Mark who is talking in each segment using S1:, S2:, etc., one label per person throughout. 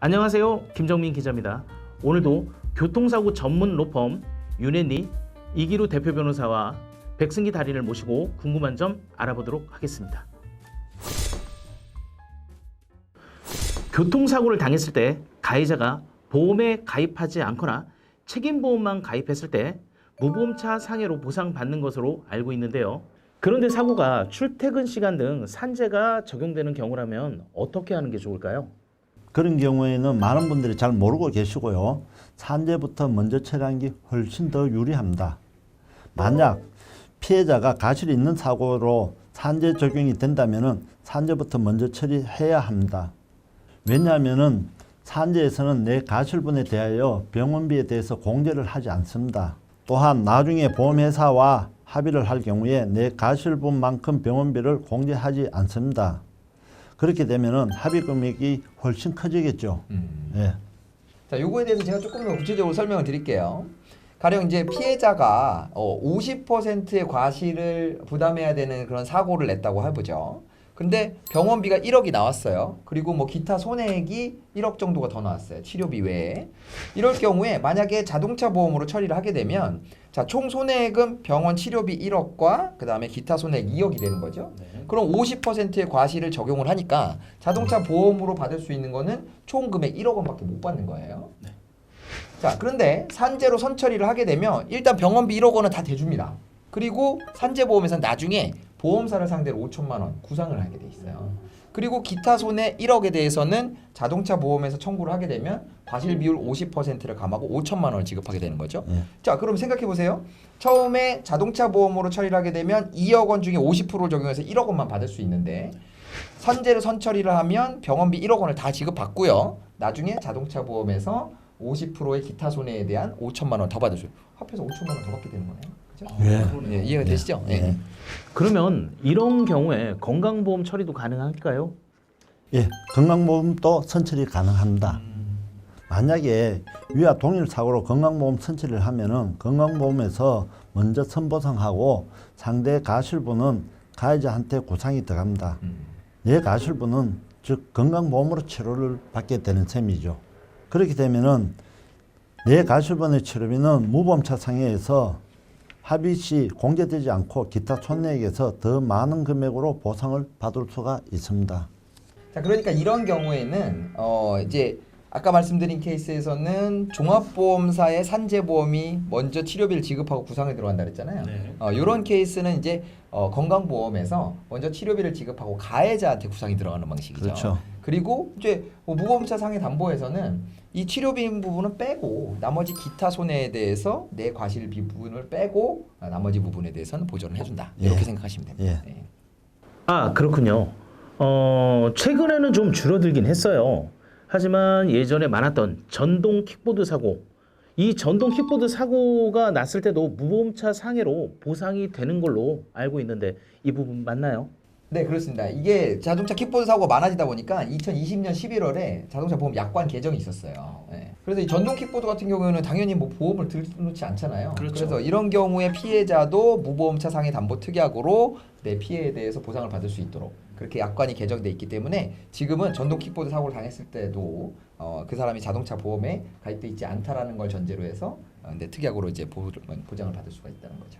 S1: 안녕하세요, 김정민 기자입니다. 오늘도 교통사고 전문 로펌 유네니 이기루 대표 변호사와 백승기 달인을 모시고 궁금한 점 알아보도록 하겠습니다. 교통사고를 당했을 때 가해자가 보험에 가입하지 않거나 책임보험만 가입했을 때 무보험차 상해로 보상받는 것으로 알고 있는데요. 그런데 사고가 출퇴근 시간 등 산재가 적용되는 경우라면 어떻게 하는 게 좋을까요?
S2: 그런 경우에는 많은 분들이 잘 모르고 계시고요. 산재부터 먼저 처리하는 게 훨씬 더 유리합니다. 만약 피해자가 가실이 있는 사고로 산재 적용이 된다면 산재부터 먼저 처리해야 합니다. 왜냐하면 산재에서는 내 가실분에 대하여 병원비에 대해서 공제를 하지 않습니다. 또한 나중에 보험회사와 합의를 할 경우에 내 가실분만큼 병원비를 공제하지 않습니다. 그렇게 되면은 합의 금액이 훨씬 커지겠죠. 예.
S3: 자, 요거에 대해서 제가 조금 더 구체적으로 설명을 드릴게요. 가령 이제 피해자가 50%의 과실을 부담해야 되는 그런 사고를 냈다고 해보죠. 근데 병원비가 1억이 나왔어요. 그리고 뭐 기타 손해액이 1억 정도가 더 나왔어요. 치료비 외에. 이럴 경우에 만약에 자동차 보험으로 처리를 하게 되면 자, 총 손해액은 병원 치료비 1억과 그 다음에 기타 손해액 2억이 되는 거죠.
S1: 네.
S3: 그럼 50%의 과실을 적용을 하니까 자동차 보험으로 받을 수 있는 거는 총 금액 1억 원밖에 못 받는 거예요.
S1: 네.
S3: 자, 그런데 산재로 선처리를 하게 되면 일단 병원비 1억 원은 다 대줍니다. 그리고 산재보험에서는 나중에 보험사를 상대로 5천만 원 구상을 하게 돼 있어요. 그리고 기타 손해 1억에 대해서는 자동차 보험에서 청구를 하게 되면 과실 비율 50%를 감하고 5천만 원을 지급하게 되는 거죠. 자, 그럼 생각해 보세요. 처음에 자동차 보험으로 처리를 하게 되면 2억 원 중에 50%를 적용해서 1억 원만 받을 수 있는데 산재로 선처리를 하면 병원비 1억 원을 다 지급받고요. 나중에 자동차 보험에서 50%의 기타 손해에 대한 5천만 원 더 받을 수 있어요. 합해서 5천만 원 더 받게 되는 거네요. 그죠?
S2: 예.
S3: 예, 이해가 되시죠? 예.
S1: 그러면 이런 경우에 건강보험 처리도 가능할까요?
S2: 예. 건강보험도 선처리 가능합니다. 만약에 위와 동일 사고로 건강보험 선처리를 하면은 건강보험에서 먼저 선보상하고 상대 가실분은 가해자한테 구상이 들어갑니다. 내 가실분은 즉 건강보험으로 치료를 받게 되는 셈이죠. 그렇게 되면은 내 가실분의 치료비는 무보험차 상해에서 합의 시 공제되지 않고 기타 손해액에서 더 많은 금액으로 보상을 받을 수가 있습니다.
S3: 자, 그러니까 이런 경우에는 이제 아까 말씀드린 케이스에서는 종합보험사의 산재보험이 먼저 치료비를 지급하고 구상에 들어간다 그랬잖아요.
S1: 네.
S3: 이런 케이스는 이제 건강보험에서 먼저 치료비를 지급하고 가해자한테 구상이 들어가는 방식이죠.
S2: 그렇죠.
S3: 그리고 이제 무보험차 상해 담보에서는 이 치료비 부분은 빼고 나머지 기타 손해에 대해서 내 과실비 부분을 빼고 나머지 부분에 대해서는 보전을 해준다. 이렇게
S2: 예.
S3: 생각하시면 됩니다.
S2: 예.
S3: 네.
S1: 아, 그렇군요. 최근에는 좀 줄어들긴 했어요. 하지만 예전에 많았던 전동 킥보드 사고, 이 전동 킥보드 사고가 났을 때도 무보험차 상해로 보상이 되는 걸로 알고 있는데 이 부분 맞나요?
S3: 네, 그렇습니다. 이게 자동차 킥보드 사고가 많아지다 보니까 2020년 11월에 자동차 보험 약관 개정이 있었어요. 네. 그래서 이 전동 킥보드 같은 경우에는 당연히 뭐 보험을 들어놓지 않잖아요.
S1: 그렇죠.
S3: 그래서 이런 경우에 피해자도 무보험차 상해 담보 특약으로 내 피해에 대해서 보상을 받을 수 있도록 그렇게 약관이 개정돼 있기 때문에 지금은 전동 킥보드 사고를 당했을 때도 그 사람이 자동차 보험에 가입돼 있지 않다라는 걸 전제로 해서 내 특약으로 이제 보장을 받을 수가 있다는 거죠.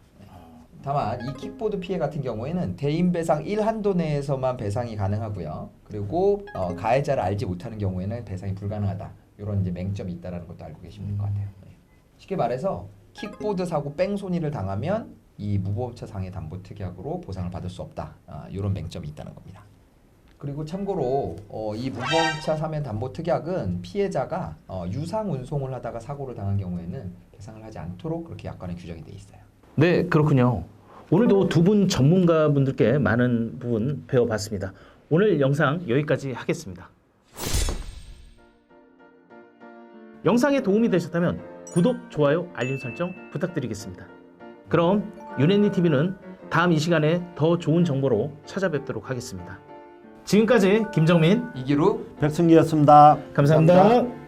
S3: 다만 이 킥보드 피해 같은 경우에는 대인배상 1한도 내에서만 배상이 가능하고요. 그리고 가해자를 알지 못하는 경우에는 배상이 불가능하다. 이런 이제 맹점이 있다는 것도 알고 계시면 될 것 같아요. 네. 쉽게 말해서 킥보드 사고 뺑소니를 당하면 이 무보험차 상해 담보 특약으로 보상을 받을 수 없다. 이런 맹점이 있다는 겁니다. 그리고 참고로 이 무보험차 상해 담보 특약은 피해자가 유상 운송을 하다가 사고를 당한 경우에는 배상을 하지 않도록 그렇게 약관에 규정이 돼 있어요.
S1: 네, 그렇군요. 오늘도 두 분 전문가분들께 많은 부분 배워봤습니다. 오늘 영상 여기까지 하겠습니다. 영상에 도움이 되셨다면 구독, 좋아요, 알림 설정 부탁드리겠습니다. 그럼 유네니 TV는 다음 이 시간에 더 좋은 정보로 찾아뵙도록 하겠습니다. 지금까지 김정민,
S3: 이기루
S2: 백승기였습니다.
S1: 감사합니다.